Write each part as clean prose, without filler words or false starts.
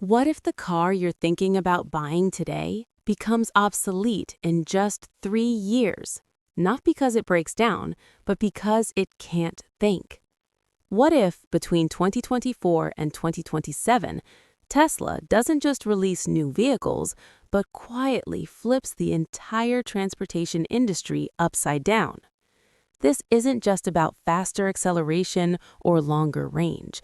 What if the car you're thinking about buying today becomes obsolete in just 3 years? Not because it breaks down, but because it can't think. What if, between 2024 and 2027, Tesla doesn't just release new vehicles, but quietly flips the entire transportation industry upside down? This isn't just about faster acceleration or longer range.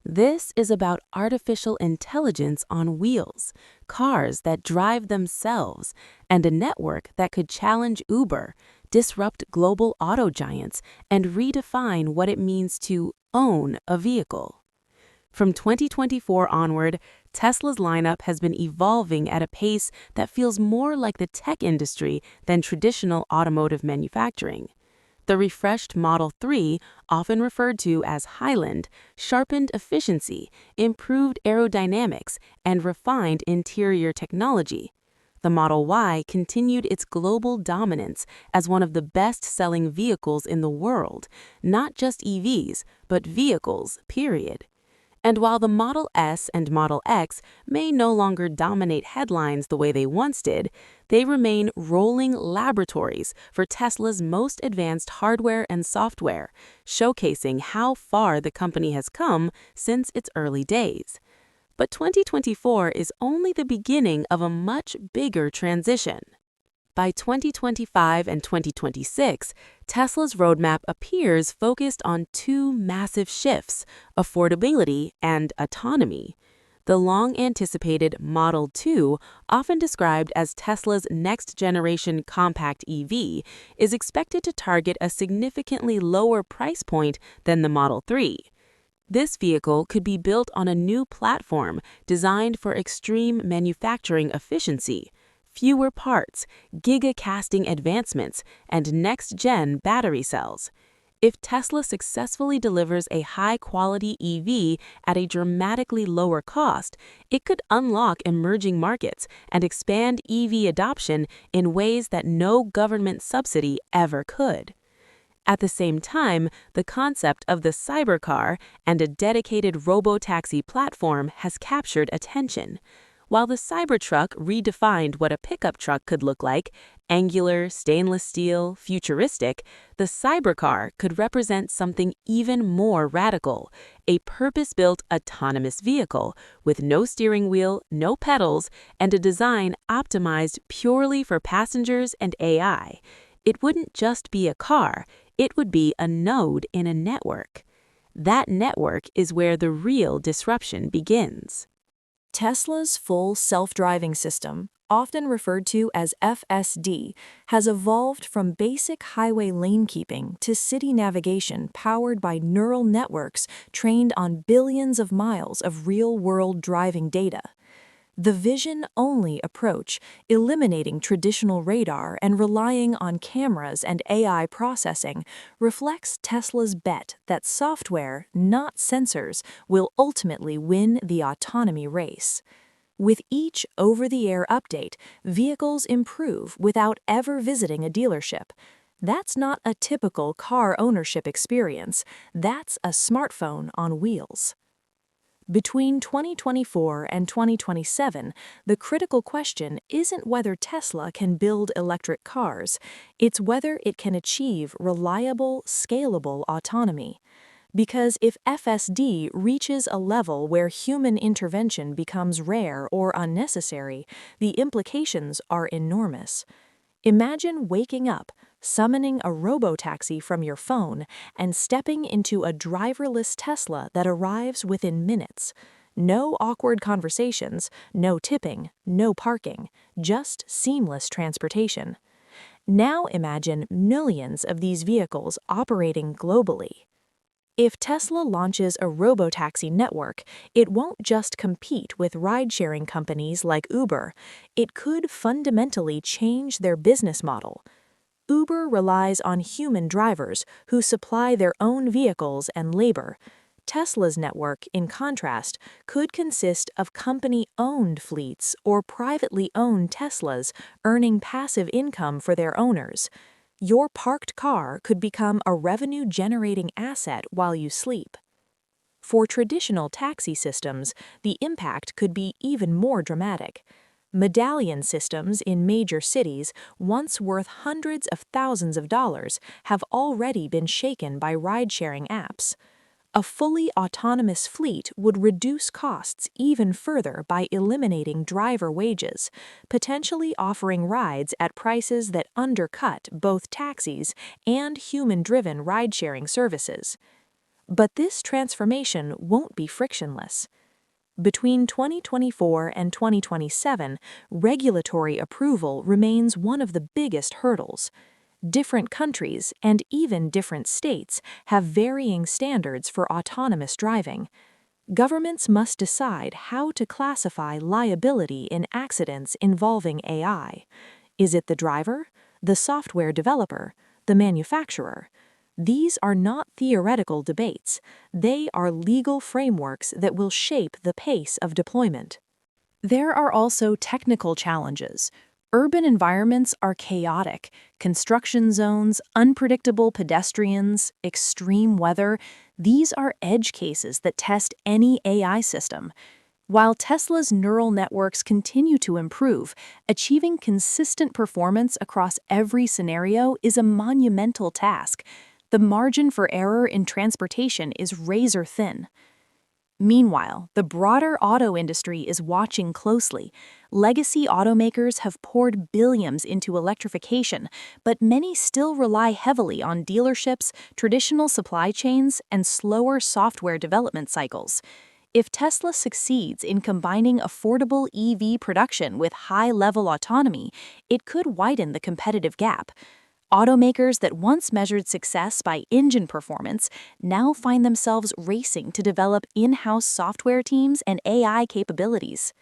This is about artificial intelligence on wheels, cars that drive themselves, and a network that could challenge Uber, disrupt global auto giants, and redefine what it means to own a vehicle. From 2024 onward, Tesla's lineup has been evolving at a pace that feels more like the tech industry than traditional automotive manufacturing. The refreshed Model 3, often referred to as Highland, sharpened efficiency, improved aerodynamics, and refined interior technology. The Model Y continued its global dominance as one of the best-selling vehicles in the world, not just EVs, but vehicles, period. And while the Model S and Model X may no longer dominate headlines the way they once did, they remain rolling laboratories for Tesla's most advanced hardware and software, showcasing how far the company has come since its early days. But 2024 is only the beginning of a much bigger transition. By 2025 and 2026, Tesla's roadmap appears focused on two massive shifts: affordability and autonomy. The long-anticipated Model 2, often described as Tesla's next-generation compact EV, is expected to target a significantly lower price point than the Model 3. This vehicle could be built on a new platform designed for extreme manufacturing efficiency, fewer parts, giga-casting advancements, and next-gen battery cells. If Tesla successfully delivers a high-quality EV at a dramatically lower cost, it could unlock emerging markets and expand EV adoption in ways that no government subsidy ever could. At the same time, the concept of the cybercar and a dedicated Robotaxi platform has captured attention. While the Cybertruck redefined what a pickup truck could look like, angular, stainless steel, futuristic, the Cybercar could represent something even more radical: a purpose-built autonomous vehicle with no steering wheel, no pedals, and a design optimized purely for passengers and AI. It wouldn't just be a car, it would be a node in a network. That network is where the real disruption begins. Tesla's full self-driving system, often referred to as FSD, has evolved from basic highway lane keeping to city navigation powered by neural networks trained on billions of miles of real-world driving data. The vision-only approach, eliminating traditional radar and relying on cameras and AI processing, reflects Tesla's bet that software, not sensors, will ultimately win the autonomy race. With each over-the-air update, vehicles improve without ever visiting a dealership. That's not a typical car ownership experience, that's a smartphone on wheels. Between 2024 and 2027, the critical question isn't whether Tesla can build electric cars, it's whether it can achieve reliable, scalable autonomy. Because if FSD reaches a level where human intervention becomes rare or unnecessary, the implications are enormous. Imagine waking up, summoning a robotaxi from your phone, and stepping into a driverless Tesla that arrives within minutes. No awkward conversations, no tipping, no parking, just seamless transportation. Now imagine millions of these vehicles operating globally. If Tesla launches a robotaxi network, it won't just compete with ride-sharing companies like Uber. It could fundamentally change their business model. Uber relies on human drivers who supply their own vehicles and labor. Tesla's network, in contrast, could consist of company-owned fleets or privately owned Teslas earning passive income for their owners. Your parked car could become a revenue-generating asset while you sleep. For traditional taxi systems, the impact could be even more dramatic. Medallion systems in major cities, once worth hundreds of thousands of dollars, have already been shaken by ride-sharing apps. A fully autonomous fleet would reduce costs even further by eliminating driver wages, potentially offering rides at prices that undercut both taxis and human-driven ride-sharing services. But this transformation won't be frictionless. Between 2024 and 2027, regulatory approval remains one of the biggest hurdles. Different countries and even different states have varying standards for autonomous driving. Governments must decide how to classify liability in accidents involving AI. Is it the driver, the software developer, the manufacturer? These are not theoretical debates. They are legal frameworks that will shape the pace of deployment. There are also technical challenges. Urban environments are chaotic. Construction zones, unpredictable pedestrians, extreme weather, these are edge cases that test any AI system. While Tesla's neural networks continue to improve, achieving consistent performance across every scenario is a monumental task. The margin for error in transportation is razor thin. Meanwhile, the broader auto industry is watching closely. Legacy automakers have poured billions into electrification, but many still rely heavily on dealerships, traditional supply chains, and slower software development cycles. If Tesla succeeds in combining affordable EV production with high-level autonomy, it could widen the competitive gap. Automakers that once measured success by engine performance now find themselves racing to develop in-house software teams and AI capabilities.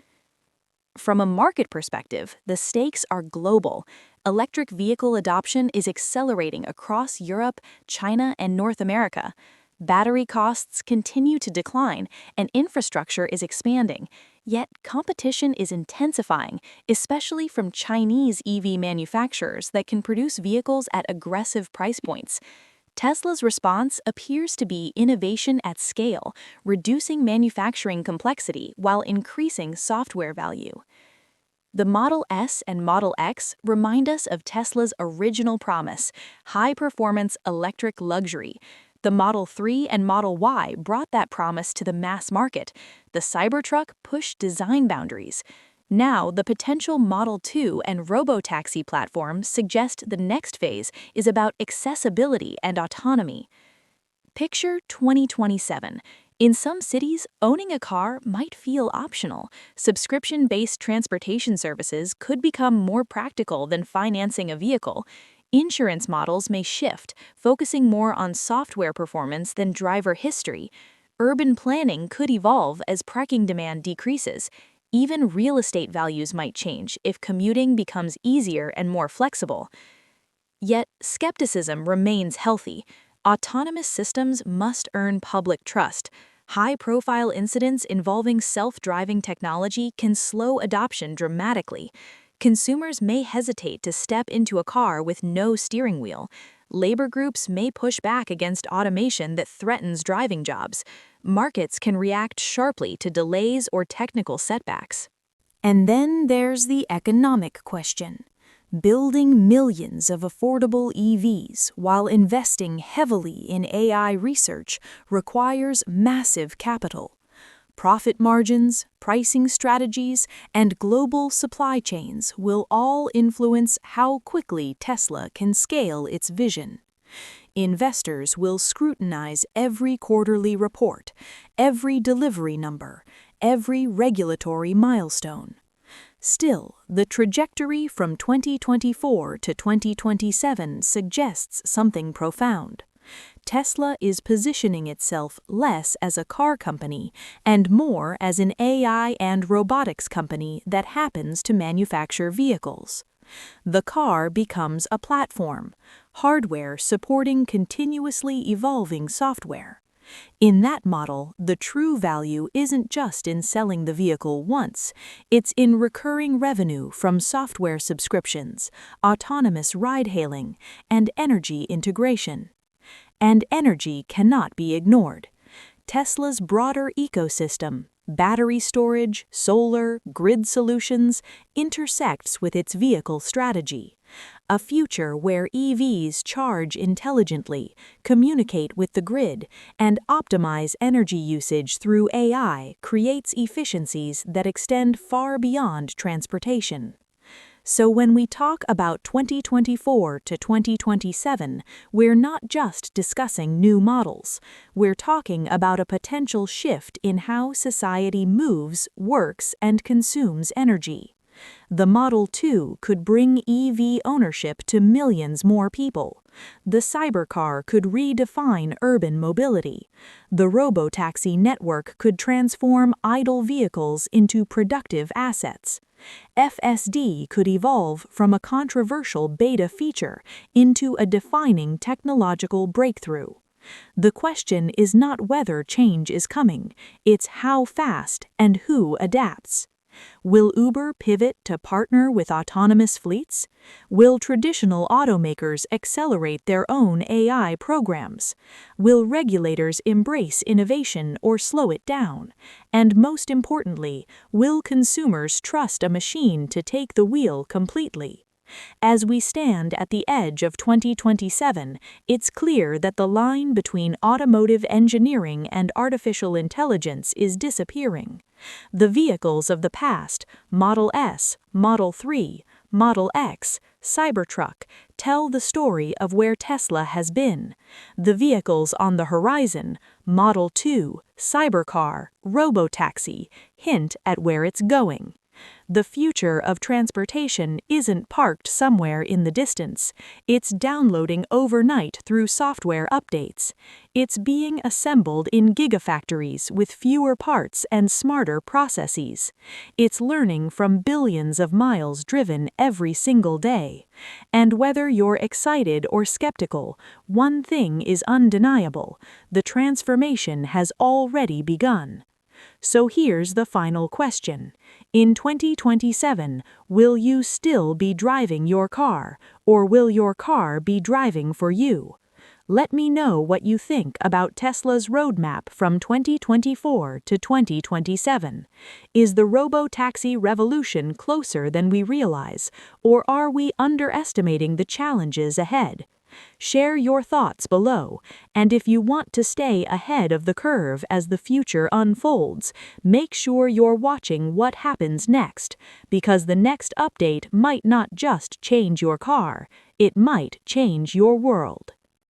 From a market perspective, the stakes are global. Electric vehicle adoption is accelerating across Europe, China, and North America. Battery costs continue to decline, and infrastructure is expanding. Yet competition is intensifying, especially from Chinese EV manufacturers that can produce vehicles at aggressive price points. Tesla's response appears to be innovation at scale, reducing manufacturing complexity while increasing software value. The Model S and Model X remind us of Tesla's original promise: high-performance electric luxury. The Model 3 and Model Y brought that promise to the mass market. The Cybertruck pushed design boundaries. Now, the potential Model 2 and Robotaxi platforms suggest the next phase is about accessibility and autonomy. Picture 2027. In some cities, owning a car might feel optional. Subscription-based transportation services could become more practical than financing a vehicle. Insurance models may shift, focusing more on software performance than driver history. Urban planning could evolve as parking demand decreases. Even real estate values might change if commuting becomes easier and more flexible. Yet, skepticism remains healthy. Autonomous systems must earn public trust. High-profile incidents involving self-driving technology can slow adoption dramatically. Consumers may hesitate to step into a car with no steering wheel. Labor groups may push back against automation that threatens driving jobs. Markets can react sharply to delays or technical setbacks. And then there's the economic question. Building millions of affordable EVs while investing heavily in AI research requires massive capital. Profit margins, pricing strategies, and global supply chains will all influence how quickly Tesla can scale its vision. Investors will scrutinize every quarterly report, every delivery number, every regulatory milestone. Still, the trajectory from 2024 to 2027 suggests something profound. Tesla is positioning itself less as a car company and more as an AI and robotics company that happens to manufacture vehicles. The car becomes a platform, hardware supporting continuously evolving software. In that model, the true value isn't just in selling the vehicle once, it's in recurring revenue from software subscriptions, autonomous ride-hailing, and energy integration. And energy cannot be ignored. Tesla's broader ecosystem, battery storage, solar, grid solutions, intersects with its vehicle strategy. A future where EVs charge intelligently, communicate with the grid, and optimize energy usage through AI creates efficiencies that extend far beyond transportation. So when we talk about 2024 to 2027, we're not just discussing new models. We're talking about a potential shift in how society moves, works, and consumes energy. The Model 2 could bring EV ownership to millions more people. The Cybercar could redefine urban mobility. The Robotaxi network could transform idle vehicles into productive assets. FSD could evolve from a controversial beta feature into a defining technological breakthrough. The question is not whether change is coming, it's how fast and who adapts. Will Uber pivot to partner with autonomous fleets? Will traditional automakers accelerate their own AI programs? Will regulators embrace innovation or slow it down? And most importantly, will consumers trust a machine to take the wheel completely? As we stand at the edge of 2027, it's clear that the line between automotive engineering and artificial intelligence is disappearing. The vehicles of the past, Model S, Model 3, Model X, Cybertruck, tell the story of where Tesla has been. The vehicles on the horizon, Model 2, Cybercar, Robotaxi, hint at where it's going. The future of transportation isn't parked somewhere in the distance. It's downloading overnight through software updates. It's being assembled in gigafactories with fewer parts and smarter processes. It's learning from billions of miles driven every single day. And whether you're excited or skeptical, one thing is undeniable: the transformation has already begun. So here's the final question. In 2027, will you still be driving your car, or will your car be driving for you? Let me know what you think about Tesla's roadmap from 2024 to 2027. Is the robotaxi revolution closer than we realize, or are we underestimating the challenges ahead? Share your thoughts below, and if you want to stay ahead of the curve as the future unfolds, make sure you're watching what happens next, because the next update might not just change your car, it might change your world.